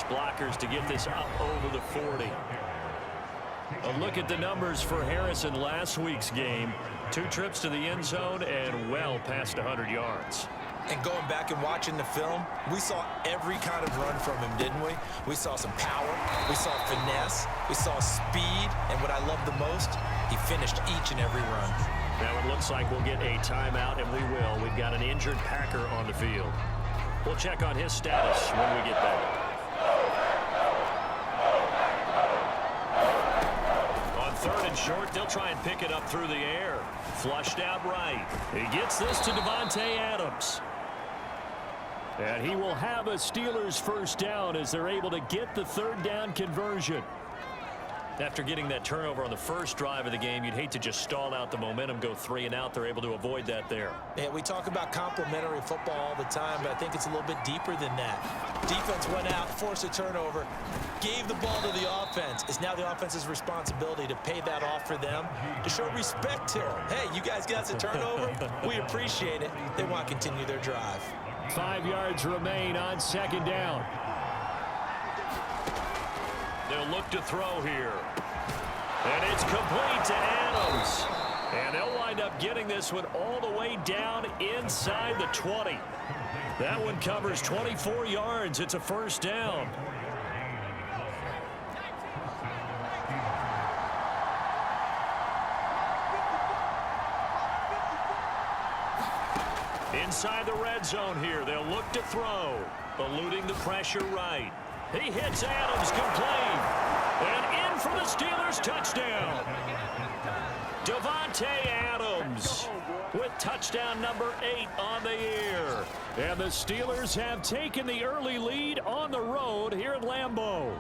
those blockers to get this up over the 40. A look at the numbers for Harrison last week's game. 2 trips to the end zone and well past 100 yards. And going back and watching the film, we saw every kind of run from him, didn't we? We saw some power, we saw finesse, we saw speed, and what I love the most, he finished each and every run. Now it looks like we'll get a timeout, and we will. We've got an injured Packer on the field. We'll check on his status when we get back. On 3rd and short, they'll try and pick it up through the air. Flushed out right. He gets this to Davante Adams. And he will have a Steelers first down as they're able to get the 3rd down conversion. After getting that turnover on the first drive of the game, you'd hate to just stall out the momentum, go 3 and out. They're able to avoid that there. Yeah, we talk about complementary football all the time, but I think it's a little bit deeper than that. Defense went out, forced a turnover, gave the ball to the offense. It's now the offense's responsibility to pay that off for them, to show respect to them. Hey, you guys got us a turnover? We appreciate it. They want to continue their drive. 5 yards remain on 2nd down. They'll look to throw here. And it's complete to Adams. And they'll wind up getting this one all the way down inside the 20. That one covers 24 yards. It's a first down. Inside the red zone here. They'll look to throw. Eluding the pressure right. He hits Adams complete. And in for the Steelers touchdown. Davante Adams with touchdown number 8 on the year. And the Steelers have taken the early lead on the road here at Lambeau.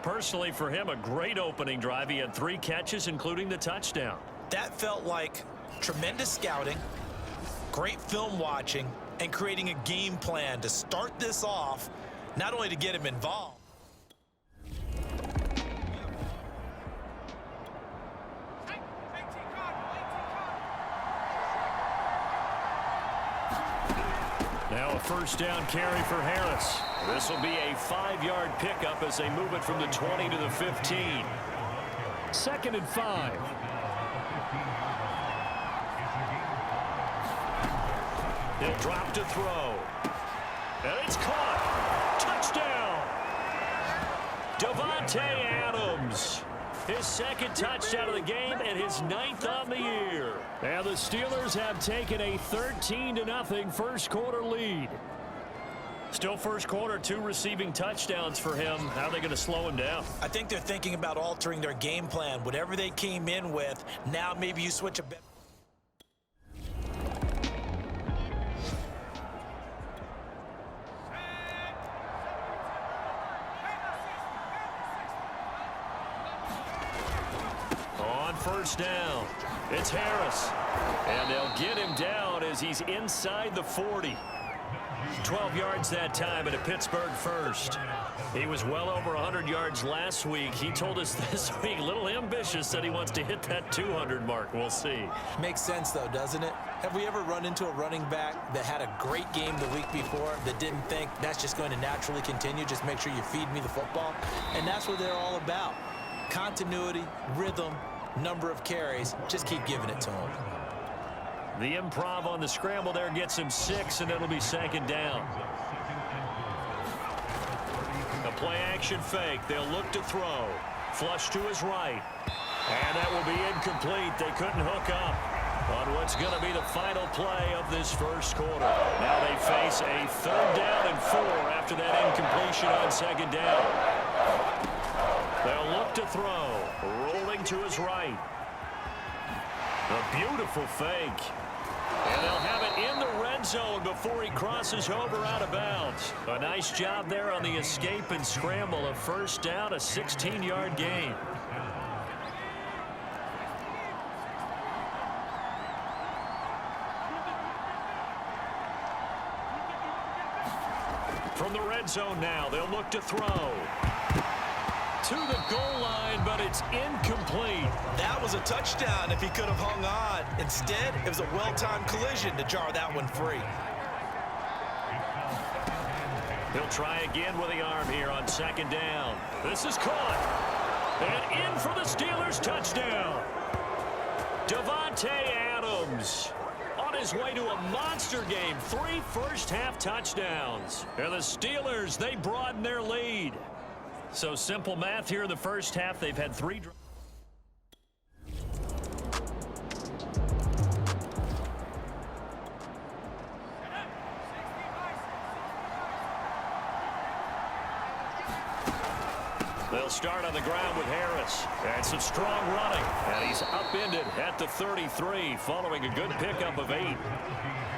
Personally, for him, a great opening drive. He had 3 catches, including the touchdown. That felt like tremendous scouting, great film watching, and creating a game plan to start this off, not only to get him involved. Now a first down carry for Harris. This will be a 5-yard pickup as they move it from the 20 to the 15. 2nd and 5. He'll drop to throw. And it's caught. Touchdown. Davante Adams. His 2nd touchdown of the game and his 9th on the year. And the Steelers have taken a 13-0 first quarter lead. Still first quarter, 2 receiving touchdowns for him. How are they going to slow him down? I think they're thinking about altering their game plan. Whatever they came in with, now maybe you switch a bit. First down. It's Harris. And they'll get him down as he's inside the 40. 12 yards that time and a Pittsburgh first. He was well over 100 yards last week. He told us this week, a little ambitious, that he wants to hit that 200 mark. We'll see. Makes sense, though, doesn't it? Have we ever run into a running back that had a great game the week before that didn't think that's just going to naturally continue? Just make sure you feed me the football. And that's what they're all about. Continuity, rhythm, number of carries. Just keep giving it to him. The improv on the scramble there gets him 6, and it'll be 2nd down. A play-action fake. They'll look to throw. Flush to his right. And that will be incomplete. They couldn't hook up on what's going to be the final play of this first quarter. Now they face a 3rd down and 4 after that incompletion on 2nd down. They'll look to throw. Rolling to his right. A beautiful fake. And they'll have it in the red zone before he crosses over out of bounds. A nice job there on the escape and scramble. A first down, a 16-yard gain. From the red zone now, they'll look to throw. To the goal line, but it's incomplete. That was a touchdown if he could have hung on. Instead, it was a well-timed collision to jar that one free. He'll try again with the arm here on second down. This is caught. And in for the Steelers touchdown. Davante Adams on his way to a monster game. 3 first-half touchdowns. And the Steelers, they broaden their lead. So simple math here in the first half. They've had 3 drives. They'll start on the ground with Harris. And some strong running. And he's upended at the 33 following a good pickup of 8.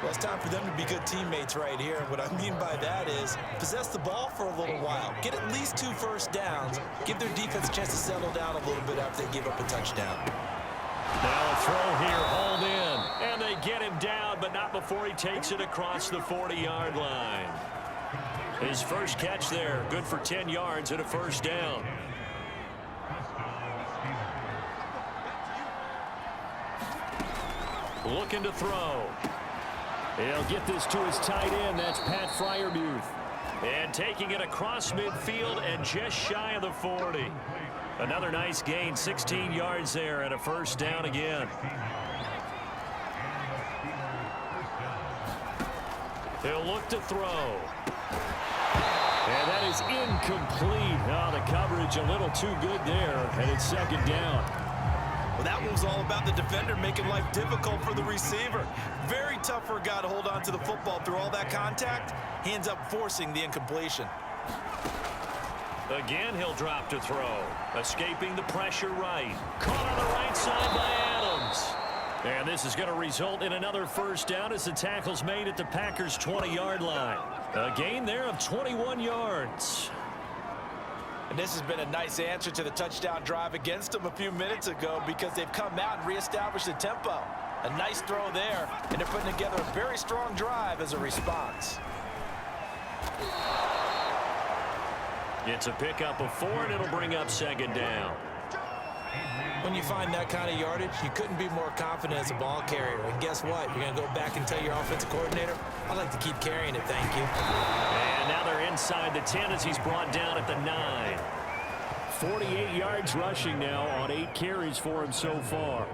Well, it's time for them to be good teammates right here. What I mean by that is possess the ball for a little while. Get at least 2 first downs. Give their defense a chance to settle down a little bit after they give up a touchdown. Now a throw here, hauled in. And they get him down, but not before he takes it across the 40-yard line. His first catch there, good for 10 yards and a first down. Looking to throw. He'll get this to his tight end. That's Pat Freiermuth. And taking it across midfield and just shy of the 40. Another nice gain, 16 yards there and a first down again. He'll look to throw. And that is incomplete. Oh, the coverage a little too good there, and it's second down. Well, that one was all about the defender making life difficult for the receiver. Very tough for a guy to hold on to the football through all that contact. He ends up forcing the incompletion. Again, he'll drop to throw. Escaping the pressure right. Caught on the right side by Adams. And this is going to result in another first down as the tackle's made at the Packers' 20-yard line. A gain there of 21 yards. And this has been a nice answer to the touchdown drive against them a few minutes ago because they've come out and reestablished the tempo. A nice throw there, and they're putting together a very strong drive as a response. It's a pickup of 4, and it'll bring up second down. When you find that kind of yardage, you couldn't be more confident as a ball carrier. And guess what? You're going to go back and tell your offensive coordinator, I'd like to keep carrying it, thank you. And now they're inside the 10 as he's brought down at the 9. 48 yards rushing now on 8 carries for him so far.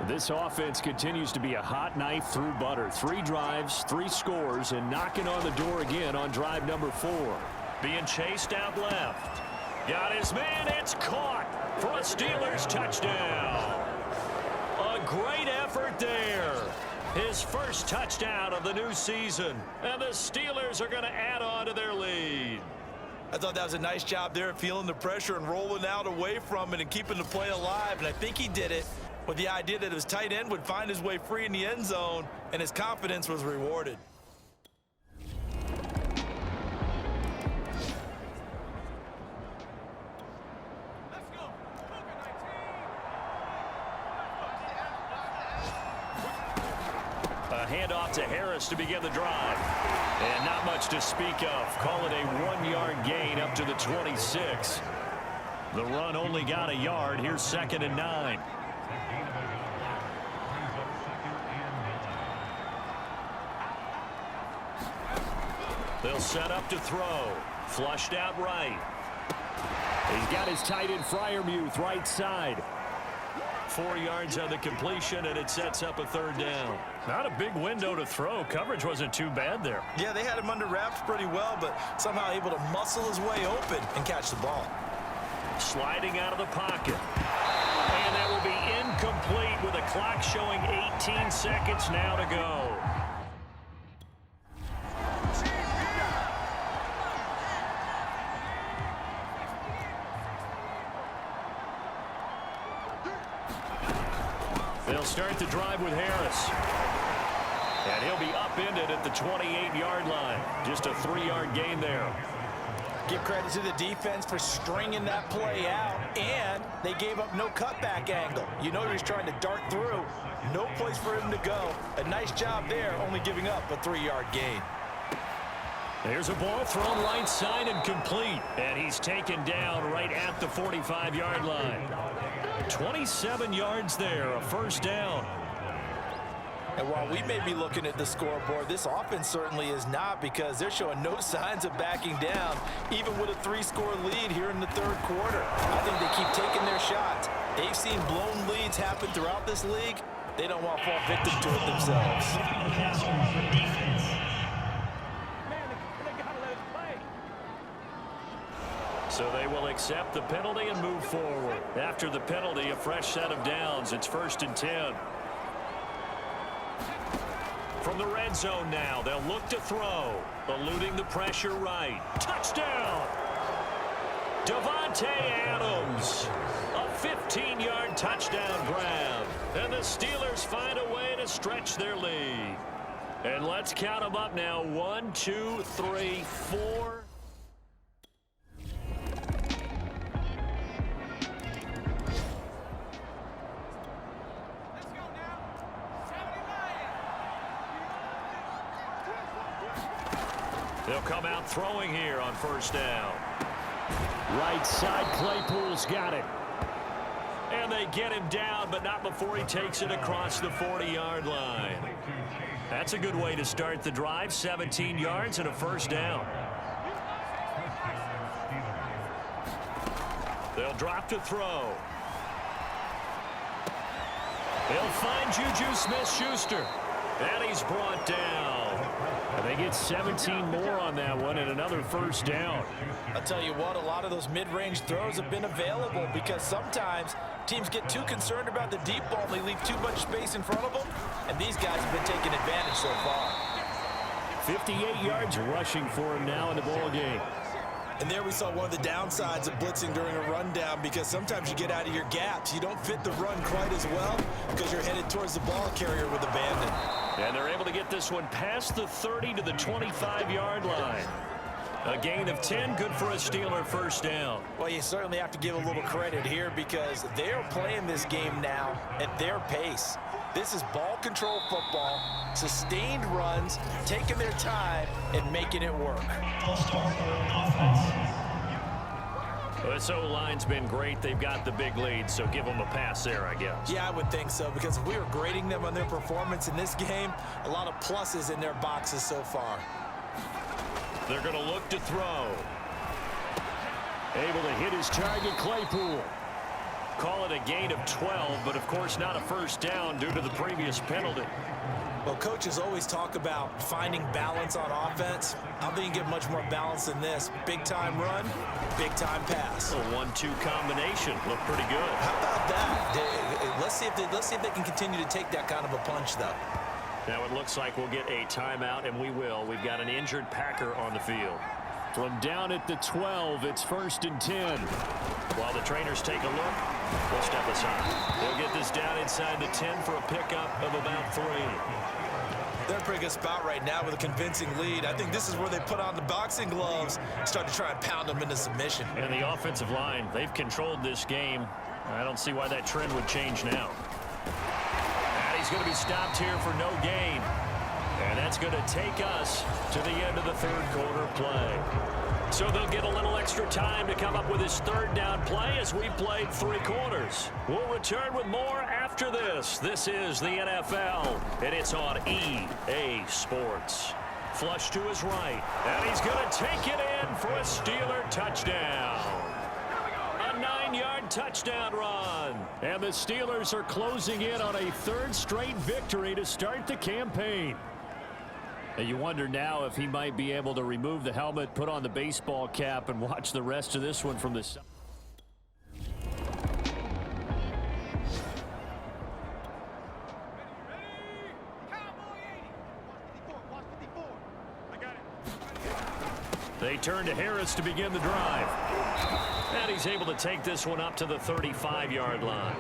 This offense continues to be a hot knife through butter. 3 drives, 3 scores, and knocking on the door again on drive number 4. Being chased out left. Got his man, it's caught for a Steelers touchdown. A great effort there. His first touchdown of the new season. And the Steelers are going to add on to their lead. I thought that was a nice job there, feeling the pressure and rolling out away from it and keeping the play alive. And I think he did it with the idea that his tight end would find his way free in the end zone, and his confidence was rewarded. Handoff to Harris to begin the drive. And not much to speak of. Call it a 1-yard gain up to the 26. The run only got a yard. Here's second and 9. They'll set up to throw. Flushed out right. He's got his tight end Freiermuth right side. 4 yards on the completion, and it sets up a third down. Not a big window to throw. Coverage wasn't too bad there. Yeah, they had him under wraps pretty well, but somehow able to muscle his way open and catch the ball. Sliding out of the pocket. And that will be incomplete with a clock showing 18 seconds now to go. They'll start the drive with Harris. And he'll be upended at the 28-yard line. Just a 3-yard gain there. Give credit to the defense for stringing that play out, and they gave up no cutback angle. You know he was trying to dart through. No place for him to go. A nice job there, only giving up a 3-yard gain. There's a ball thrown right side and complete. And he's taken down right at the 45-yard line. 27 yards there, a first down. And while we may be looking at the scoreboard, this offense certainly is not, because they're showing no signs of backing down, even with a 3-score lead here in the third quarter. I think they keep taking their shots. They've seen blown leads happen throughout this league. They don't want to fall victim to it themselves. So they will accept the penalty and move forward. After the penalty, a fresh set of downs. It's 1st and 10. From the red zone now, they'll look to throw. Eluding the pressure right. Touchdown! Davante Adams. A 15-yard touchdown grab. And the Steelers find a way to stretch their lead. And let's count them up now. 1, 2, 3, 4. They'll come out throwing here on 1st down. Right side, Claypool's got it. And they get him down, but not before he takes it across the 40-yard line. That's a good way to start the drive. 17 yards and a 1st down. They'll drop to throw. They'll find Juju Smith-Schuster. And he's brought down. And they get 17 more on that one and another 1st down. I'll tell you what, a lot of those mid-range throws have been available, because sometimes teams get too concerned about the deep ball and they leave too much space in front of them. And these guys have been taking advantage so far. 58 yards rushing for him now in the ball game. And there we saw one of the downsides of blitzing during a rundown, because sometimes you get out of your gaps. You don't fit the run quite as well because you're headed towards the ball carrier with abandon. And they're able to get this one past the 30 to the 25-yard line. A gain of 10, good for a Steeler 1st down. Well, you certainly have to give a little credit here, because they're playing this game now at their pace. This is ball control football, sustained runs, taking their time and making it work. This O-line's been great. They've got the big lead, so give them a pass there, I guess. Yeah, I would think so, because if we were grading them on their performance in this game, a lot of pluses in their boxes so far. They're going to look to throw. Able to hit his target, Claypool. Call it a gain of 12, but of course not a 1st down due to the previous penalty. Well, coaches always talk about finding balance on offense. I don't think you get much more balance than this. Big-time run, big-time pass. A 1-2 combination. Look pretty good. How about that? Let's see if they can continue to take that kind of a punch, though. Now it looks like we'll get a timeout, and we will. We've got an injured Packer on the field. From down at the 12, it's 1st and 10. While the trainers take a look, we'll step aside. They'll get this down inside the 10 for a pickup of about 3. They're in a pretty good spot right now with a convincing lead. I think this is where they put on the boxing gloves, start to try and pound them into submission. And the offensive line, they've controlled this game. I don't see why that trend would change now. And he's going to be stopped here for no gain. And that's going to take us to the end of the third quarter play. So they'll get a little extra time to come up with his 3rd down play as we played 3 quarters. We'll return with more after this. This is the NFL, and it's on EA Sports. Flush to his right, and he's going to take it in for a Steeler touchdown. A 9-yard touchdown run. And the Steelers are closing in on a 3rd straight victory to start the campaign. And you wonder now if he might be able to remove the helmet, put on the baseball cap, and watch the rest of this one from the side. They turn to Harris to begin the drive. And he's able to take this one up to the 35-yard line.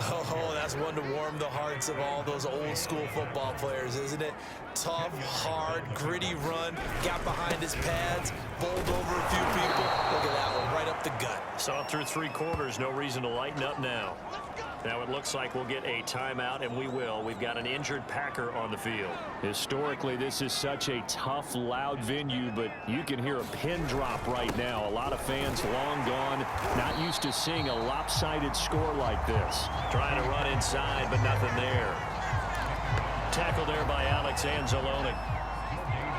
Oh, that's one to warm the hearts of all those old-school football players, isn't it? Tough, hard, gritty run, got behind his pads, bowled over a few people. Look at that one, right up the gut. Saw it through 3 quarters, no reason to lighten up now. Now it looks like we'll get a timeout, and we will. We've got an injured Packer on the field. Historically, this is such a tough, loud venue, but you can hear a pin drop right now. A lot of fans long gone, not used to seeing a lopsided score like this. Trying to run inside, but nothing there. Tackle there by Alex Anzalone.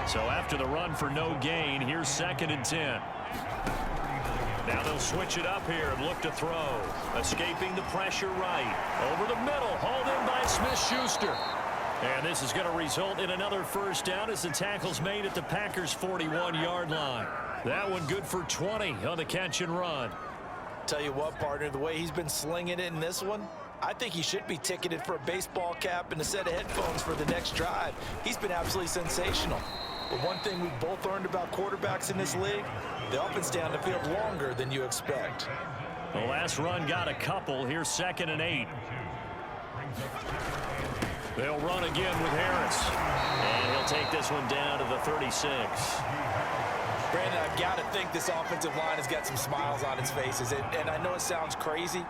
So after the run for no gain, here's 2nd and 10. Now they'll switch it up here and look to throw. Escaping the pressure right. Over the middle, hauled in by Smith-Schuster. And this is going to result in another first down as the tackle's made at the Packers' 41-yard line. That one good for 20 on the catch and run. Tell you what, partner, the way he's been slinging it in this one, I think he should be ticketed for a baseball cap and a set of headphones for the next drive. He's been absolutely sensational. But one thing we've both learned about quarterbacks in this league, they often stay on the field longer than you expect. The last run got a couple. Here's 2nd and 8. They'll run again with Harris. And he'll take this one down to the 36. Brandon, I've got to think this offensive line has got some smiles on its faces. And I know it sounds crazy,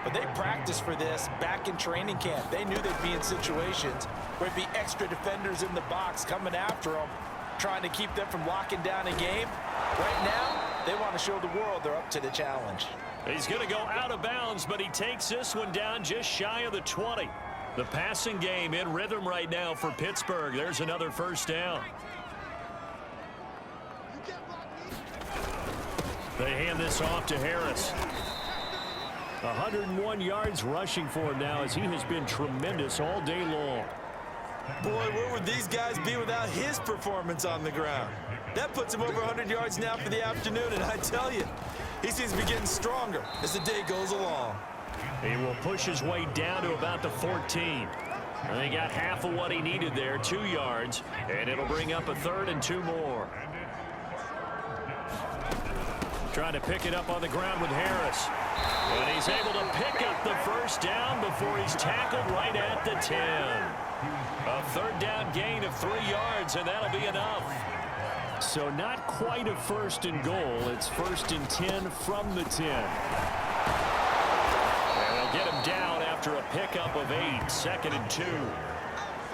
but they practiced for this back in training camp. They knew they'd be in situations where there'd be extra defenders in the box coming after them, trying to keep them from locking down a game. Right now, they want to show the world they're up to the challenge. He's going to go out of bounds, but he takes this one down just shy of the 20. The passing game in rhythm right now for Pittsburgh. There's another first down. They hand this off to Harris. 101 yards rushing for him now as he has been tremendous all day long. Boy, where would these guys be without his performance on the ground? That puts him over 100 yards now for the afternoon, and I tell you, he seems to be getting stronger as the day goes along. He will push his way down to about the 14. And they got half of what he needed there, 2 yards, and it'll bring up a 3rd and 2 more. Trying to pick it up on the ground with Harris. And he's able to pick up the first down before he's tackled right at the 10. A 3rd down gain of 3 yards, and that'll be enough. So not quite a 1st and goal. It's 1st and 10 from the 10. And they'll get him down after a pickup of 8, 2nd and 2.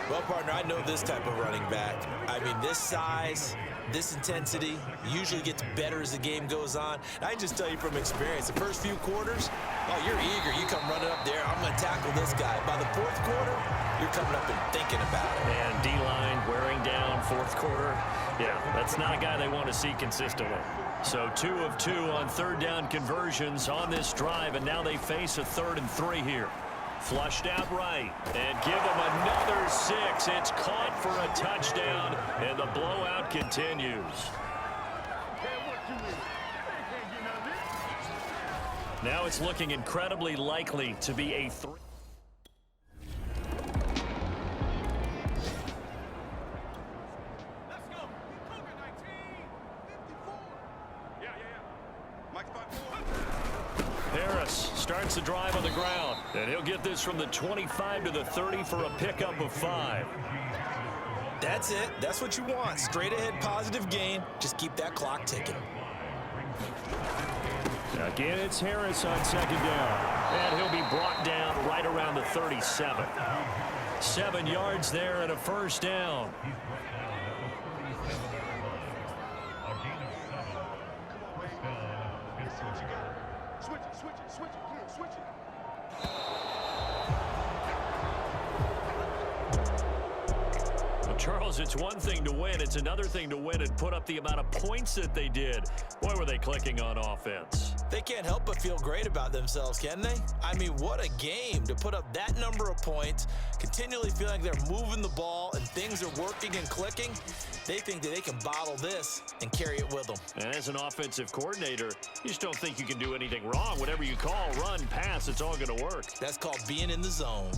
Well, partner, I know this type of running back. I mean, this size, this intensity usually gets better as the game goes on. And I can just tell you from experience, the first few quarters, oh, you're eager. You come running up there, I'm going to tackle this guy. By the 4th quarter, you're coming up and thinking about it. And D-line wearing down 4th quarter. Yeah, that's not a guy they want to see consistently. So 2 of 2 on 3rd down conversions on this drive, and now they face a 3rd and 3 here. Flushed out right, and give them another 6. It's caught for a touchdown, and the blowout continues. Now it's looking incredibly likely to be a 3. Harris starts the drive on the ground, and he'll get this from the 25 to the 30 for a pickup of 5. That's it. That's what you want. Straight ahead positive gain. Just keep that clock ticking. Again, it's Harris on 2nd down, and he'll be brought down right around the 37. 7 yards there and a first down. Charles, it's one thing to win. It's another thing to win and put up the amount of points that they did. Boy, were they clicking on offense. They can't help but feel great about themselves, can they? I mean, what a game to put up that number of points, continually feeling like they're moving the ball and things are working and clicking. They think that they can bottle this and carry it with them. And as an offensive coordinator, you just don't think you can do anything wrong. Whatever you call, run, pass, it's all going to work. That's called being in the zone.